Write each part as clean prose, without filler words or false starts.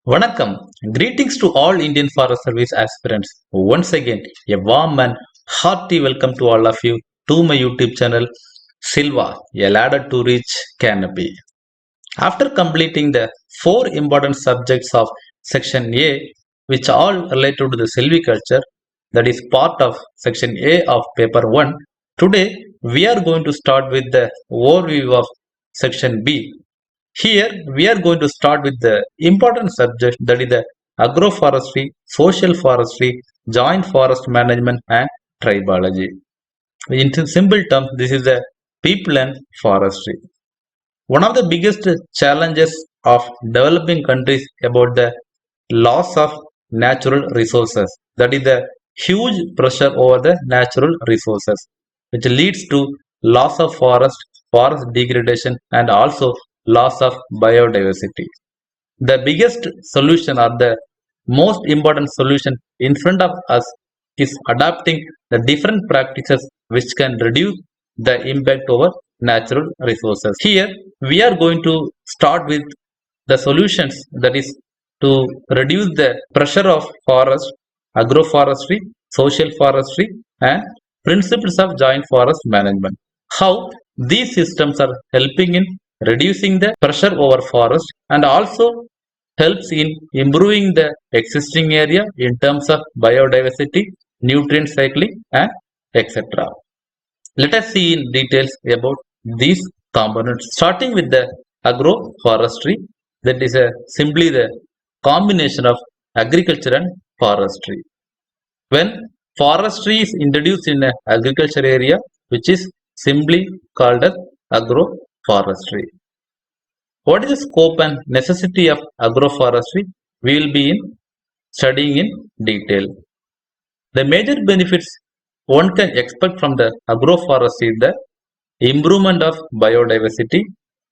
Vanakkam. Greetings to all Indian Forest Service aspirants. Once again, a warm and hearty welcome to all of you to my YouTube channel, Silva, a ladder to reach canopy. After completing the four important subjects of Section A, which all related to the silviculture, that is part of Section A of Paper 1, today we are going to start with the overview of Section B. Here we are going to start with the important subject, that is the agroforestry, social forestry, joint forest management and tribology. In simple terms, this is the people and forestry. One of the biggest challenges of developing countries about the loss of natural resources, that is the huge pressure over the natural resources, which leads to loss of forest degradation and also loss of biodiversity. The biggest solution or the most important solution in front of us is adapting the different practices which can reduce the impact over natural resources. Here we are going to start with the solutions, that is to reduce the pressure of forest, agroforestry, social forestry and principles of joint forest management. How these systems are helping in reducing the pressure over forest and also helps in improving the existing area in terms of biodiversity, nutrient cycling and etc. Let us see in details about these components, starting with the agroforestry, that is simply the combination of agriculture and forestry. When forestry is introduced in an agriculture area, which is simply called as agroforestry. What is the scope and necessity of agroforestry? We will be studying in detail. The major benefits one can expect from the agroforestry is the improvement of biodiversity,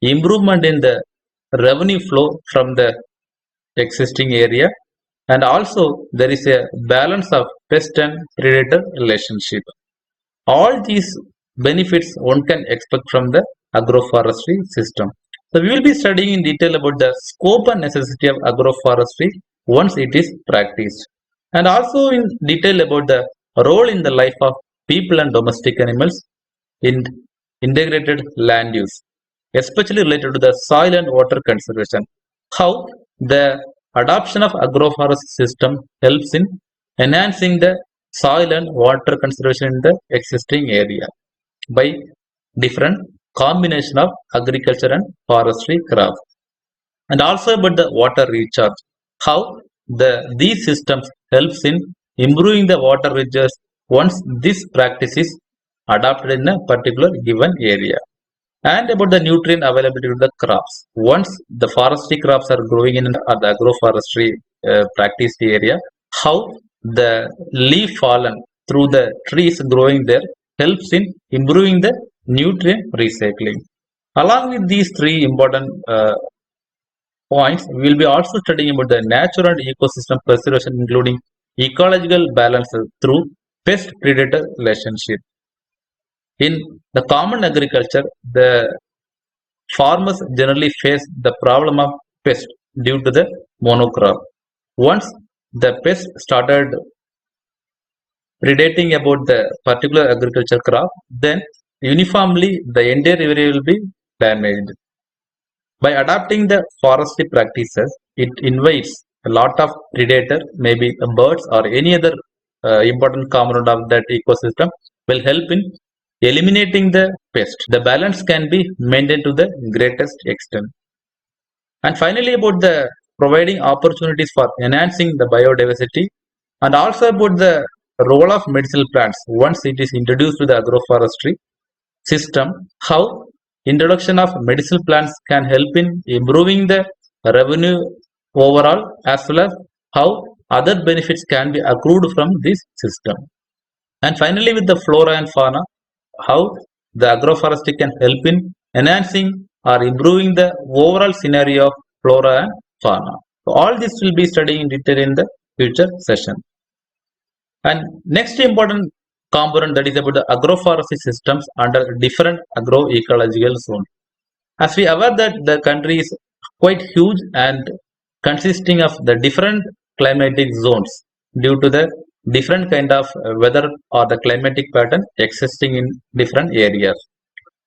improvement in the revenue flow from the existing area, and also there is a balance of pest and predator relationship. All these benefits one can expect from the agroforestry system. So we will be studying in detail about the scope and necessity of agroforestry once it is practiced, and also in detail about the role in the life of people and domestic animals in integrated land use, especially related to the soil and water conservation. How the adoption of agroforestry system helps in enhancing the soil and water conservation in the existing area by different combination of agriculture and forestry crops, and also about the water recharge, how these systems helps in improving the water recharge once this practice is adopted in a particular given area, and about the nutrient availability of the crops once the forestry crops are growing in the agroforestry practiced area, how the leaf fallen through the trees growing there helps in improving the nutrient recycling. Along with these three important points, we will be also studying about the natural and ecosystem preservation, including ecological balance through pest predator relationship. In the common agriculture, the farmers generally face the problem of pest due to the monocrop. Once the pest started predating about the particular agriculture crop, then uniformly the entire area will be damaged. By adapting the forestry practices, it invites a lot of predator, maybe birds or any other important component of that ecosystem, will help in eliminating the pest. The balance can be maintained to the greatest extent. And finally, about the providing opportunities for enhancing the biodiversity, and also about the role of medicinal plants once it is introduced to the agroforestry system, how introduction of medicinal plants can help in improving the revenue overall, as well as how other benefits can be accrued from this system. And finally, with the flora and fauna, how the agroforestry can help in enhancing or improving the overall scenario of flora and fauna. So all this will be studying in detail in the future session. And next important component, that is about the agroforestry systems under different agroecological zones. As we are aware that the country is quite huge and consisting of the different climatic zones due to the different kind of weather or the climatic pattern existing in different areas.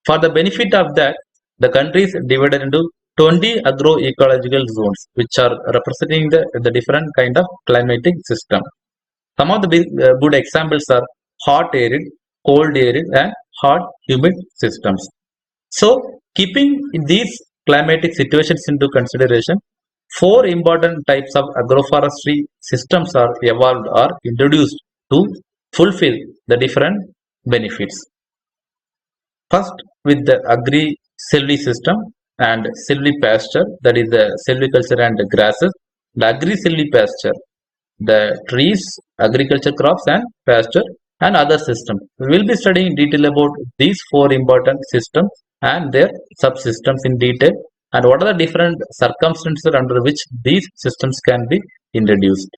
For the benefit of that, the country is divided into 20 agroecological zones, which are representing the different kind of climatic system. Some of the good examples are hot arid, cold arid, and hot humid systems. So, keeping these climatic situations into consideration, four important types of agroforestry systems are evolved or introduced to fulfill the different benefits. First, with the agri-silvi system and silvipasture, that is the silviculture and the grasses. The agri-silvipasture, the trees, agriculture crops and pasture and other systems. We will be studying in detail about these four important systems and their subsystems in detail and what are the different circumstances under which these systems can be introduced.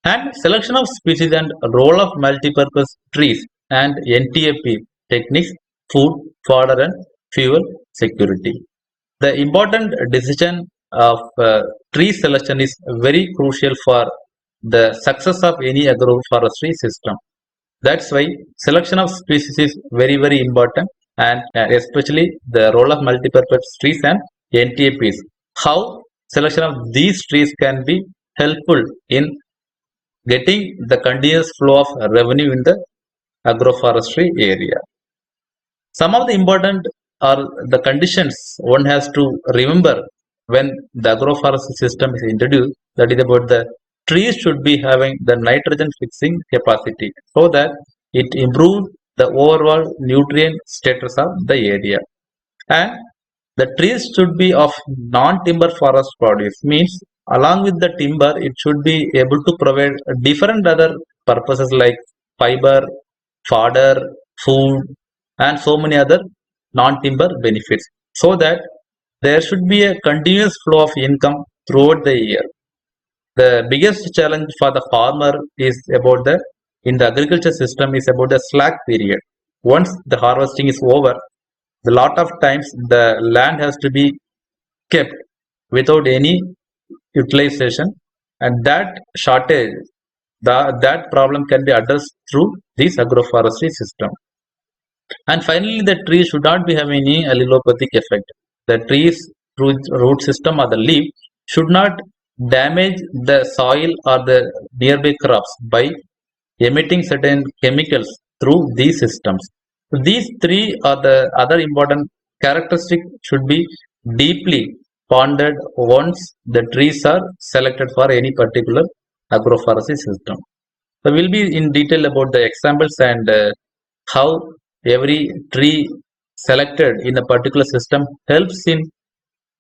And selection of species and role of multipurpose trees and NTAP techniques, food, fodder and fuel security. The important decision of tree selection is very crucial for the success of any agroforestry system. That's why selection of species is very important, and especially the role of multipurpose trees and NTAPs. How selection of these trees can be helpful in getting the continuous flow of revenue in the agroforestry area. Some of the important are the conditions one has to remember when the agroforestry system is introduced. That is about the trees should be having the nitrogen fixing capacity so that it improves the overall nutrient status of the area. And the trees should be of non-timber forest produce, means along with the timber it should be able to provide different other purposes like fiber, fodder, food and so many other non-timber benefits, so that there should be a continuous flow of income throughout the year. The biggest challenge for the farmer is about the in the agriculture system is about the slack period. Once the harvesting is over, a lot of times the land has to be kept without any utilization, and that shortage, that problem can be addressed through this agroforestry system. And finally, the tree should not be having any allelopathic effect. The tree's root system or the leaf should not damage the soil or the nearby crops by emitting certain chemicals through these systems. So these three are the other important characteristics should be deeply pondered once the trees are selected for any particular agroforestry system. So we'll be in detail about the examples and how every tree selected in a particular system helps in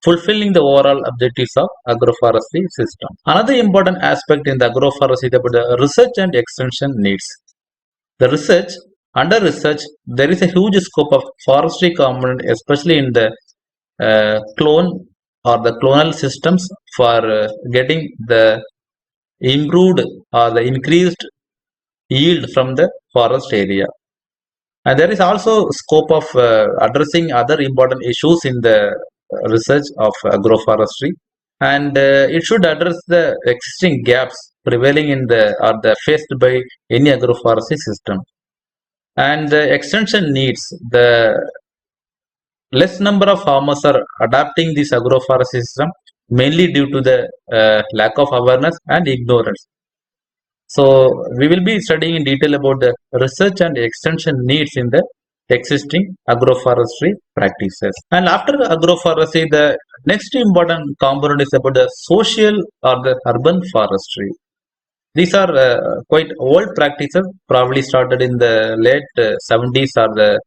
fulfilling the overall objectives of agroforestry system. Another important aspect in the agroforestry is about the research and extension needs. The research, under research, there is a huge scope of forestry component, especially in the clone or the clonal systems for getting the improved or the increased yield from the forest area. And there is also scope of addressing other important issues in the research of agroforestry, and it should address the existing gaps prevailing in the or the faced by any agroforestry system. And the extension needs, the less number of farmers are adapting this agroforestry system mainly due to the lack of awareness and ignorance. So we will be studying in detail about the research and extension needs in the existing agroforestry practices. And after the agroforestry, the next important component is about the social or the urban forestry. These are quite old practices, probably started in the late 70s or the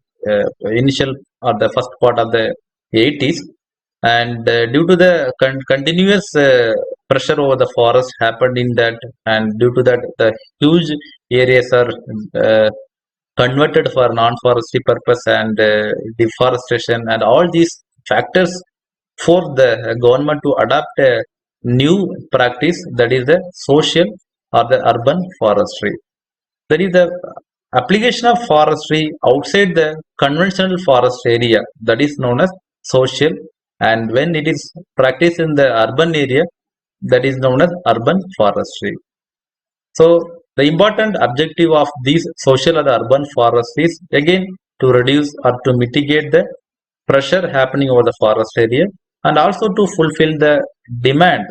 initial or the first part of the 80s. And due to the continuous pressure over the forest happened in that, and due to that, the huge areas are converted for non-forestry purpose and deforestation, and all these factors for the government to adopt a new practice, that is the social or the urban forestry. That is the application of forestry outside the conventional forest area, that is known as social and when it is practiced in the urban area, that is known as urban forestry. So the important objective of these social or the urban forests is again to reduce or to mitigate the pressure happening over the forest area, and also to fulfill the demand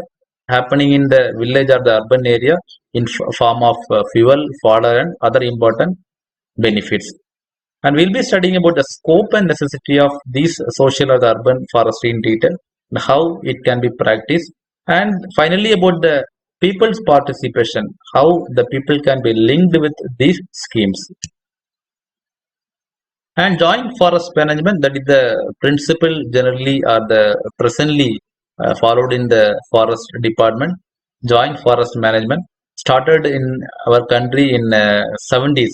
happening in the village or the urban area in form of fuel, fodder, and other important benefits. And we'll be studying about the scope and necessity of these social or the urban forestry in detail, and how it can be practiced, and finally about the people's participation, how the people can be linked with these schemes. And joint forest management, that is the principle generally or the presently followed in the forest department. Joint forest management started in our country in 70s,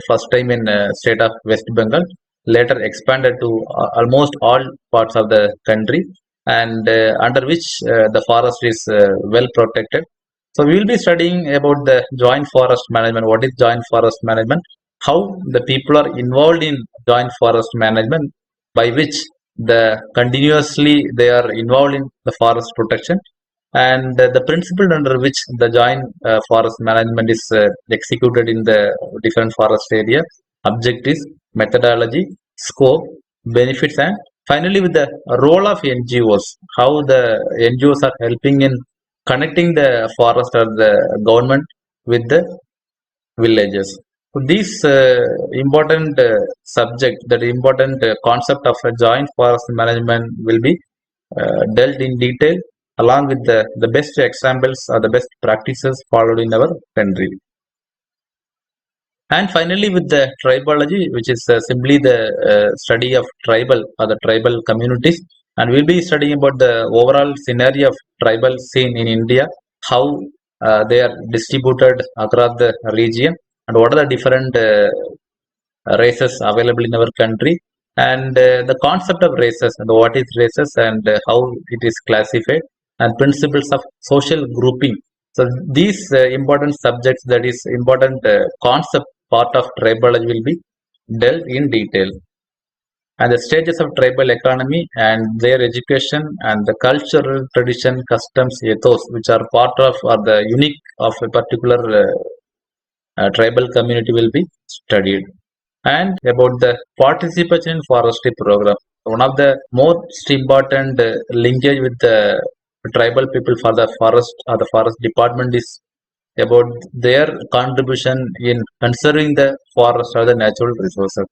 first time in state of West Bengal, later expanded to almost all parts of the country, and under which the forest is well protected. So we will be studying about the joint forest management. What is joint forest management? How the people are involved in joint forest management, by which continuously they are involved in the forest protection, and the principle under which the joint forest management is executed in the different forest area, objectives, methodology, scope, benefits, and finally with the role of NGOs, how the NGOs are helping in connecting the forest or the government with the villages. So these important subject, that important concept of a joint forest management will be dealt in detail along with the best examples or the best practices followed in our country. And finally, with the tribology, which is simply the study of tribal or the tribal communities, and we'll be studying about the overall scenario of tribal scene in India, how they are distributed across the region, and what are the different races available in our country, and the concept of races, and what is races, and how it is classified, and principles of social grouping. So these important subjects, that is important concept part of tribology, will be dealt in detail, and the stages of tribal economy and their education, and the cultural tradition, customs, ethos, which are part of or the unique of a particular tribal community, will be studied. And about the participation in forestry program, one of the most important linkage with the tribal people for the forest or the forest department is about their contribution in conserving the forest or the natural resources.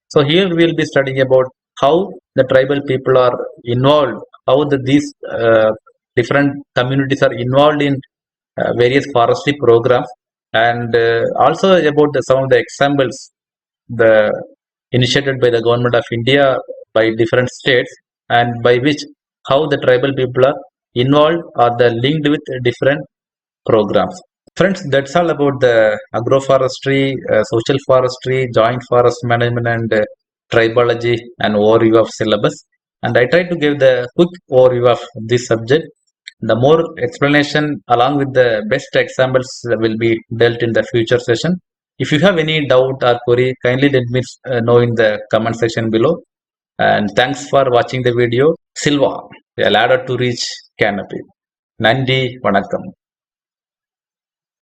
So here we will be studying about how the tribal people are involved, how these different communities are involved in various forestry programs, and also about some of the examples the initiated by the government of India by different states, and by which how the tribal people are involved or the linked with different programs. Friends, that's all about the agroforestry, social forestry, joint forest management, and tribology, and overview of syllabus. And I try to give the quick overview of this subject. The more explanation along with the best examples will be dealt in the future session. If you have any doubt or query, kindly let me know in the comment section below. And thanks for watching the video. Silva, a ladder to reach canopy. Nandi, vanakkam.